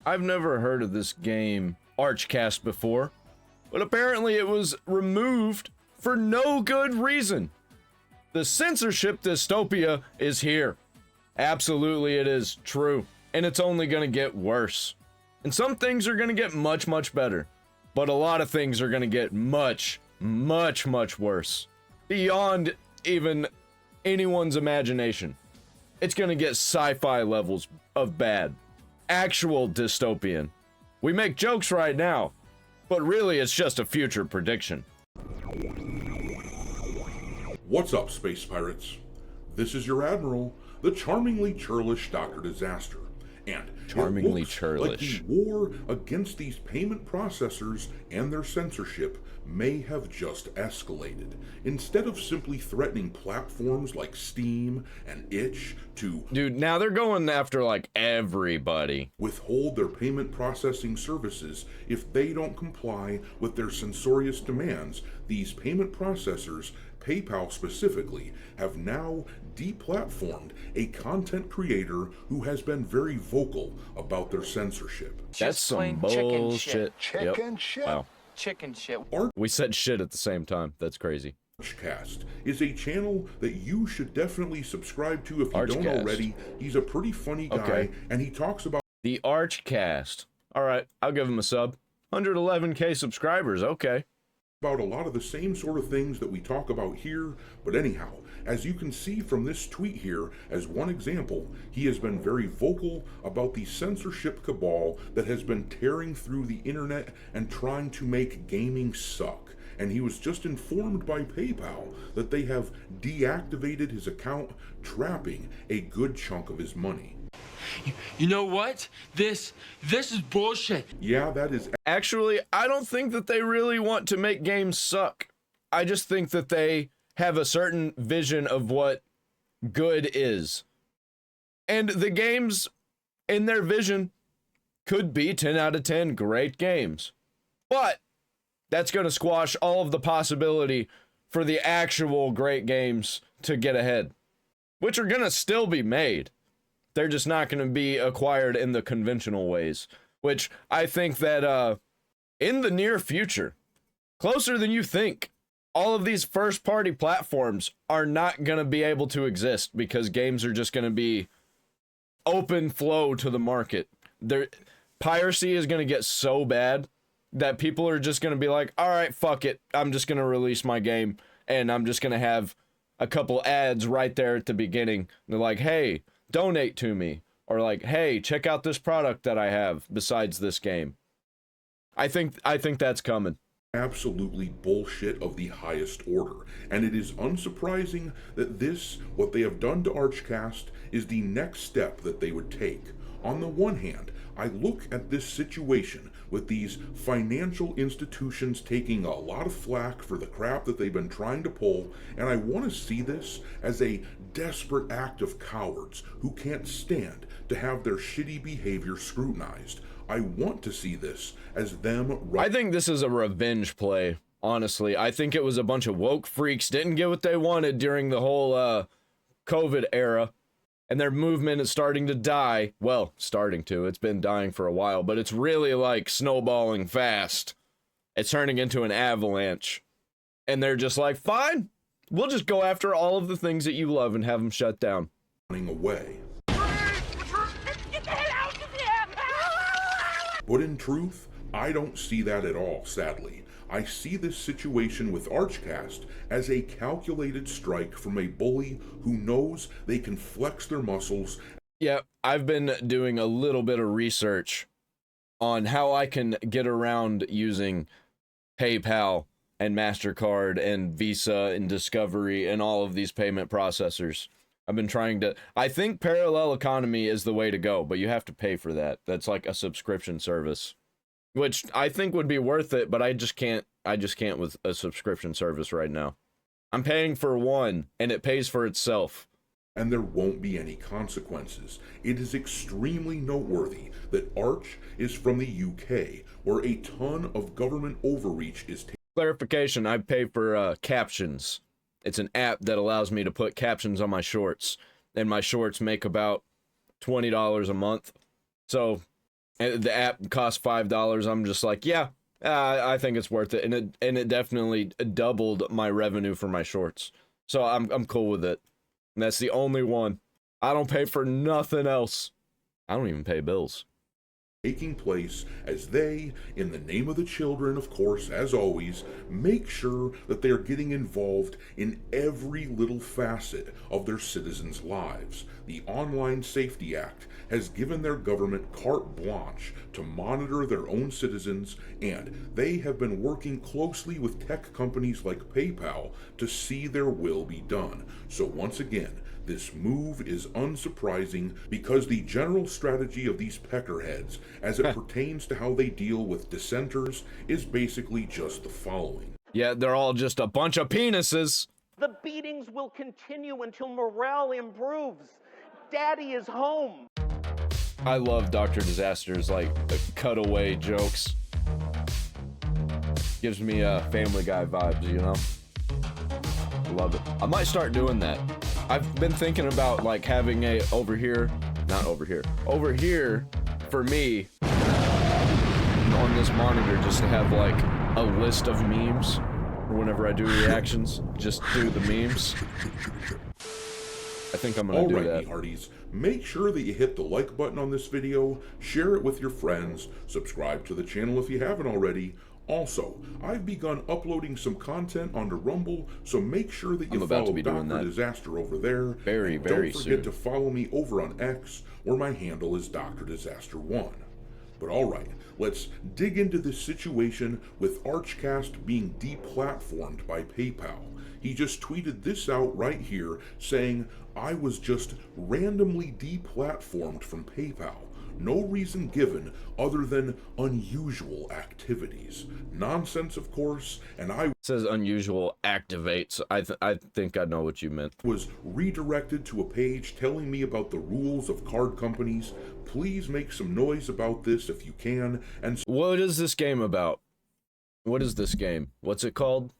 I've never heard of this game Archcast before, but apparently it was removed for no good reason. The censorship dystopia is here. Absolutely, it is true, and it's only gonna get worse. And some things are gonna get much, much better, but a lot of things are gonna get much, much, much worse. Beyond even anyone's imagination. It's gonna get sci-fi levels of bad. Actual dystopian. We make jokes right now, but really it's just a future prediction. What's up, space pirates? This is your admiral, the charmingly churlish Dr. Disaster. And Charmingly it looks churlish. like the war against these payment processors and their censorship may have just escalated. Instead of simply threatening platforms like Steam and Itch to Dude, now they're going after like everybody. withhold their payment processing services if they don't comply with their censorious demands, these payment processors, PayPal specifically, have now deplatformed a content creator who has been very vocal about their censorship. That's some plain chicken bullshit. shit. Yep. Wow. Chicken shit. We said shit at the same time. That's crazy. Archcast is a channel that you should definitely subscribe to if you don't Archcast. already. He's a pretty funny guy, Okay. and he talks about The Archcast. Alright, I'll give him a sub. 111k subscribers, okay. a lot of the same sort of things that we talk about here. But anyhow, as you can see from this tweet here, as one example, he has been very vocal about the censorship cabal that has been tearing through the internet and trying to make gaming suck. And he was just informed by PayPal that they have deactivated his account, trapping a good chunk of his money. You know what? This is bullshit. Yeah, that is Actually, I don't think that they really want to make games suck. I just think that they have a certain vision of what good is. And the games in their vision could be 10 out of 10 great games. But that's going to squash all of the possibility for the actual great games to get ahead, which are going to still be made. They're just not going to be acquired in the conventional ways, which I think that in the near future, closer than you think, all of these first-party platforms are not going to be able to exist because games are just going to be open flow to the market. Piracy is going to get so bad that people are just going to be like, all right, fuck it. I'm just going to release my game, and I'm just going to have a couple ads right there at the beginning. And they're like, hey, donate to me, or like, hey, check out this product that I have besides this game. I think that's coming. absolutely bullshit of the highest order, and it is unsurprising that this, what they have done to Archcast, is the next step that they would take. On the one hand, I look at this situation with these financial institutions taking a lot of flack for the crap that they've been trying to pull, and I want to see this as a desperate act of cowards who can't stand to have their shitty behavior scrutinized. I want to see this as them... I think this is a revenge play, honestly. I think it was a bunch of woke freaks didn't get what they wanted during the whole COVID era, and their movement is starting to die. Well, starting to. It's been dying for a while, but it's really like snowballing fast. It's turning into an avalanche. And they're just like, fine, we'll just go after all of the things that you love and have them shut down. ...running away. But in truth, I don't see that at all, sadly. I see this situation with Archcast as a calculated strike from a bully who knows they can flex their muscles. Yeah, I've been doing a little bit of research on how I can get around using PayPal and MasterCard and Visa and Discovery and all of these payment processors. I've been trying to... I think parallel economy is the way to go, but you have to pay for that. That's like a subscription service, which I think would be worth it, but I just can't with a subscription service right now. I'm paying for one, and it pays for itself. And there won't be any consequences. It is extremely noteworthy that Arch is from the UK, where a ton of government overreach is taken. Clarification, I pay for captions. It's an app that allows me to put captions on my shorts, and my shorts make about $20 a month. So and the app costs $5. I'm just like, yeah, I think it's worth it, and it definitely doubled my revenue for my shorts. So I'm cool with it. And that's the only one. I don't pay for nothing else. I don't even pay bills. Taking place as they, in the name of the children, of course, as always, make sure that they are getting involved in every little facet of their citizens' lives. The Online Safety Act has given their government carte blanche to monitor their own citizens, and they have been working closely with tech companies like PayPal to see their will be done. So once again, this move is unsurprising because the general strategy of these peckerheads as it pertains to how they deal with dissenters is basically just the following. Yeah, they're all just a bunch of penises. The beatings will continue until morale improves. Daddy is home. I love Dr. Disaster's like cutaway jokes. Gives me Family Guy vibes, you know? Love it. I might start doing that. I've been thinking about like having over here for me on this monitor, just to have like a list of memes whenever I do reactions. Just do the memes. I think I'm gonna do that. Alrighty, hearties, make sure that you hit the like button on this video, share it with your friends, subscribe to the channel if you haven't already. Also, I've begun uploading some content onto Rumble, so make sure that you follow Dr. Disaster over there. Very don't forget soon. to follow me over on X, where my handle is Dr. Disaster1. But alright, let's dig into this situation with Archcast being deplatformed by PayPal. He just tweeted this out right here, saying, "I was just randomly deplatformed from PayPal. No reason given other than unusual activities." Nonsense, of course, and I says unusual activates. I think I know what you meant. Was redirected to a page telling me about the rules of card companies. Please make some noise about this if you can. And what is this game about? What is this game? What's it called?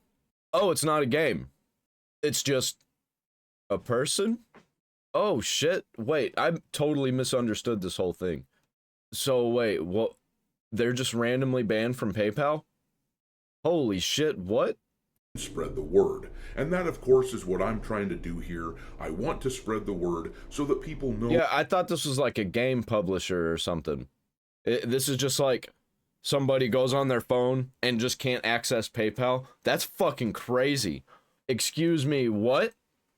Oh, it's not a game. It's just a person? Oh shit. Wait, I totally misunderstood this whole thing. So wait, what? They're just randomly banned from PayPal? Holy shit, what? Spread the word. And that, of course, is what I'm trying to do here. I want to spread the word so that people know. Yeah, I thought this was like a game publisher or something. This is just like somebody goes on their phone and just can't access PayPal. That's fucking crazy. Excuse me, what?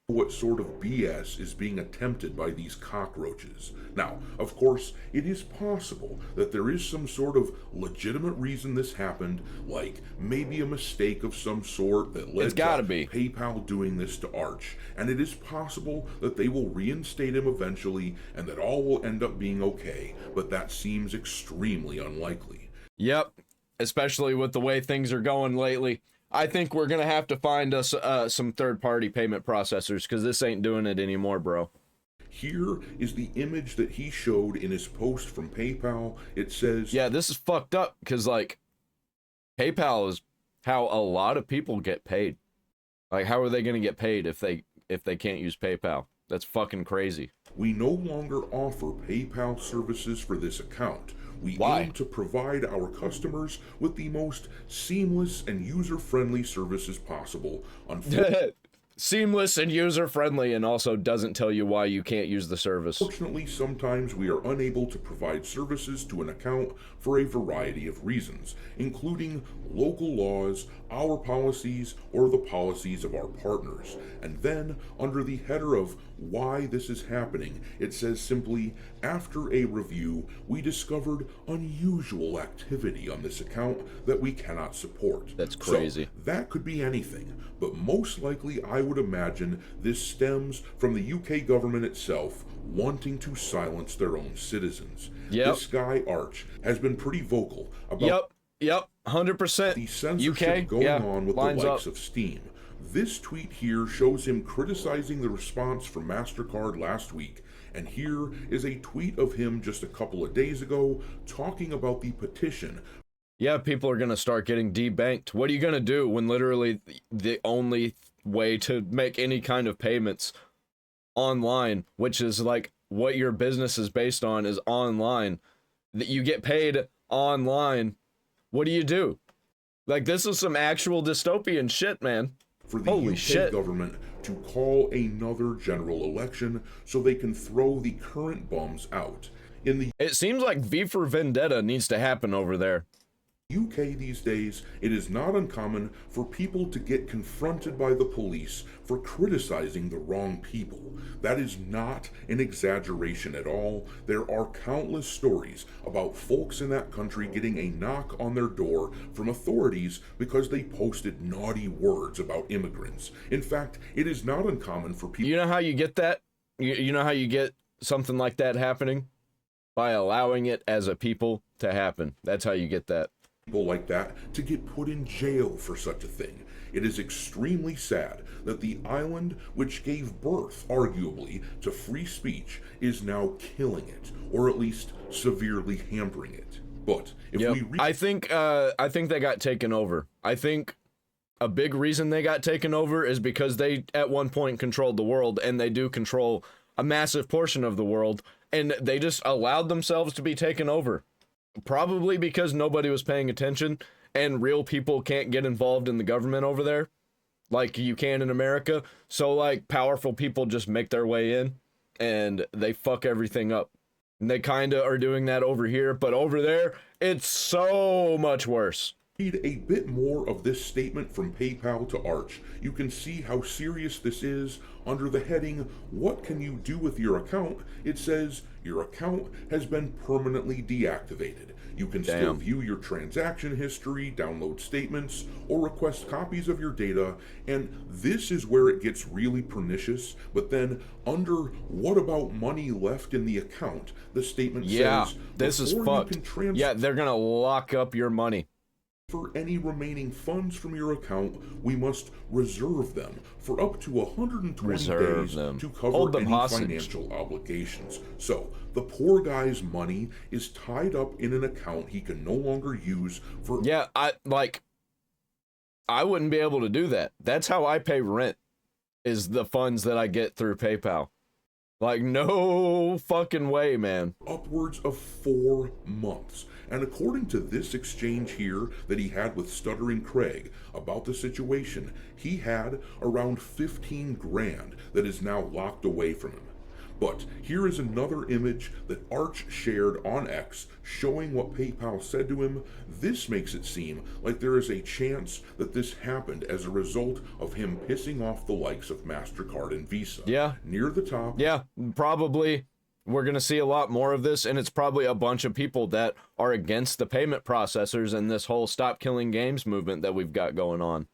What sort of BS is being attempted by these cockroaches. Now, of course, it is possible that there is some sort of legitimate reason this happened, like maybe a mistake of some sort that led to PayPal doing this to Arch, and it is possible that they will reinstate him eventually and that all will end up being okay, but that seems extremely unlikely. Yep, especially with the way things are going lately. I think we're going to have to find us some third-party payment processors, because this ain't doing it anymore, bro. Here is the image that he showed in his post from PayPal. It says... Yeah, this is fucked up, because, like, PayPal is how a lot of people get paid. Like, how are they going to get paid if they can't use PayPal? That's fucking crazy. We no longer offer PayPal services for this account. We aim to provide our customers with the most seamless and user-friendly services possible. Seamless and user-friendly, and also doesn't tell you why you can't use the service. Unfortunately, sometimes we are unable to provide services to an account for a variety of reasons, including local laws, our policies, or the policies of our partners. And then, under the header of why this is happening, it says simply, after a review, we discovered unusual activity on this account that we cannot support. That's crazy. So, that could be anything, but most likely I would imagine this stems from the UK government itself wanting to silence their own citizens. Yep. This guy, Arch, has been pretty vocal about 100%. the censorship going on with the likes of Steam. This tweet here shows him criticizing the response from MasterCard last week, and here is a tweet of him just a couple of days ago talking about the petition. Yeah, people are going to start getting debanked. What are you going to do when literally the only way to make any kind of payments online, which is like what your business is based on, is online? that you get paid online, what do? Like, this is some actual dystopian shit, man. For the Holy UK shit. government to call another general election so they can throw the current bums out. In the It seems like V for Vendetta needs to happen over there. UK these days, it is not uncommon for people to get confronted by the police for criticizing the wrong people. That is not an exaggeration at all. There are countless stories about folks in that country getting a knock on their door from authorities because they posted naughty words about immigrants. In fact, it is not uncommon for people... You know how you get that? You know how you get something like that happening? By allowing it as a people to happen. That's how you get that. People like that to get put in jail for such a thing. It is extremely sad that the island which gave birth, arguably, to free speech is now killing it, or at least severely hampering it. But if I think they got taken over. I think a big reason they got taken over is because they at one point controlled the world, and they do control a massive portion of the world, and they just allowed themselves to be taken over. Probably because nobody was paying attention, and real people can't get involved in the government over there like you can in America. So, like, powerful people just make their way in, and they fuck everything up. And they kind of are doing that over here, but over there, it's so much worse. Read a bit more of this statement from PayPal to Arch. You can see how serious this is. Under the heading, "What can you do with your account?" it says, "Your account has been permanently deactivated. You can still view your transaction history, download statements, or request copies of your data." And this is where it gets really pernicious. But then under "What about money left in the account?" the statement says, this is fucked. Yeah, they're gonna lock up your money. For any remaining funds from your account, we must reserve them for up to 120 days to cover any financial obligations. So, the poor guy's money is tied up in an account he can no longer use for... Yeah, I wouldn't be able to do that. That's how I pay rent, is the funds that I get through PayPal. Like, no fucking way, man. Upwards of 4 months. And according to this exchange here that he had with Stuttering Craig about the situation, he had around 15 grand that is now locked away from him. But here is another image that Arch shared on X showing what PayPal said to him. This makes it seem like there is a chance that this happened as a result of him pissing off the likes of MasterCard and Visa. Yeah. Near the top. Yeah, probably. We're going to see a lot more of this, and it's probably a bunch of people that are against the payment processors and this whole stop killing games movement that we've got going on.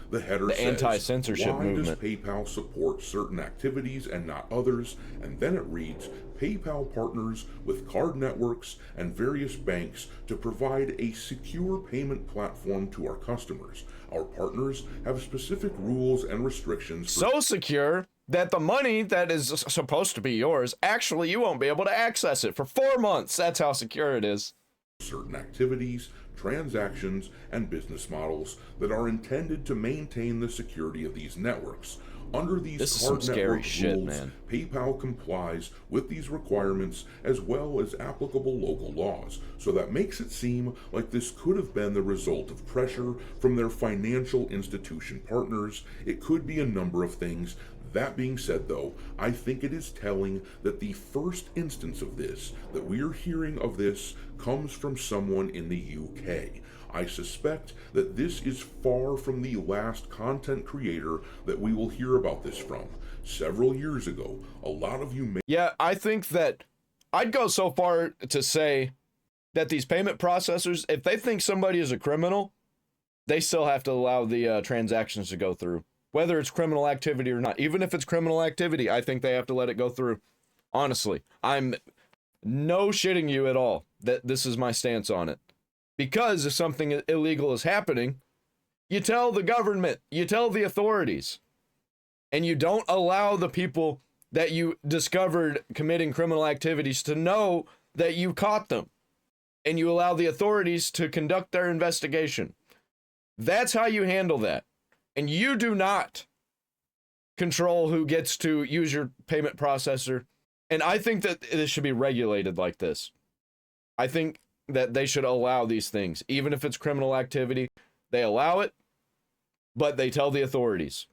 The header says, anti-censorship movement. Why does PayPal support certain activities and not others? And then it reads, PayPal partners with card networks and various banks to provide a secure payment platform to our customers. Our partners have specific rules and restrictions. So secure that the money that is supposed to be yours, actually you won't be able to access it for 4 months. That's how secure it is. Certain activities, transactions, and business models that are intended to maintain the security of these networks. Under these card network rules, PayPal complies with these requirements as well as applicable local laws. So that makes it seem like this could have been the result of pressure from their financial institution partners. It could be a number of things. That being said, though, I think it is telling that the first instance of this, that we're hearing of this, comes from someone in the UK. I suspect that this is far from the last content creator that we will hear about this from. Several years ago, a lot of you may... Yeah, I think that I'd go so far to say that these payment processors, if they think somebody is a criminal, they still have to allow the transactions to go through. Whether it's criminal activity or not. Even if it's criminal activity, I think they have to let it go through. Honestly, I'm no shitting you at all that this is my stance on it. Because if something illegal is happening, you tell the government, you tell the authorities, and you don't allow the people that you discovered committing criminal activities to know that you caught them, and you allow the authorities to conduct their investigation. That's how you handle that. And you do not control who gets to use your payment processor. And I think that this should be regulated like this. I think that they should allow these things. Even if it's criminal activity, they allow it, but they tell the authorities.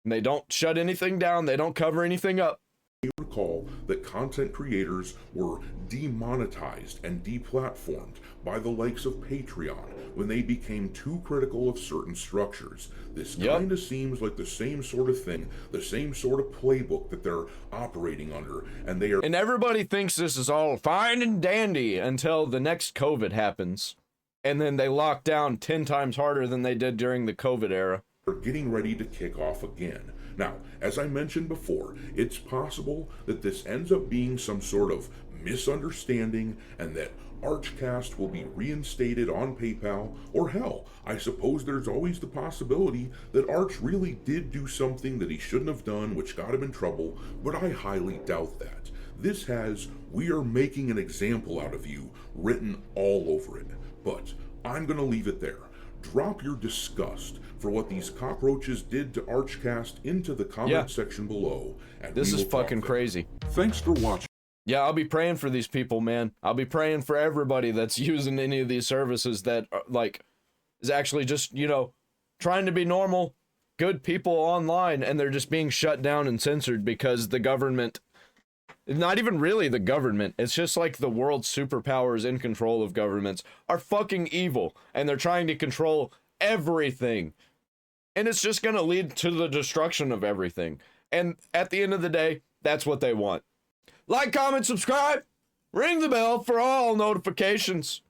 And they don't shut anything down. They don't cover anything up. You recall that content creators were demonetized and deplatformed by the likes of Patreon when they became too critical of certain structures. This kind of seems like the same sort of thing, the same sort of playbook that they're operating under, and they are. And everybody thinks this is all fine and dandy until the next COVID happens, and then they lock down 10 times harder than they did during the COVID era. Are getting ready to kick off again. Now, as I mentioned before, it's possible that this ends up being some sort of misunderstanding and that Archcast will be reinstated on PayPal, or hell, I suppose there's always the possibility that Arch really did do something that he shouldn't have done, which got him in trouble, but I highly doubt that. This has "we are making an example out of you" written all over it, but I'm gonna leave it there. Drop your disgust for what these cockroaches did to Archcast into the comment section below. And this is fucking crazy. Thanks for watching. Yeah, I'll be praying for these people, man. I'll be praying for everybody that's using any of these services that, like, is actually just, you know, trying to be normal, good people online, and they're just being shut down and censored because the government, not even really the government, it's just like the world's superpowers in control of governments are fucking evil, and they're trying to control everything. And it's just gonna lead to the destruction of everything. And at the end of the day, that's what they want. Like, comment, subscribe, ring the bell for all notifications.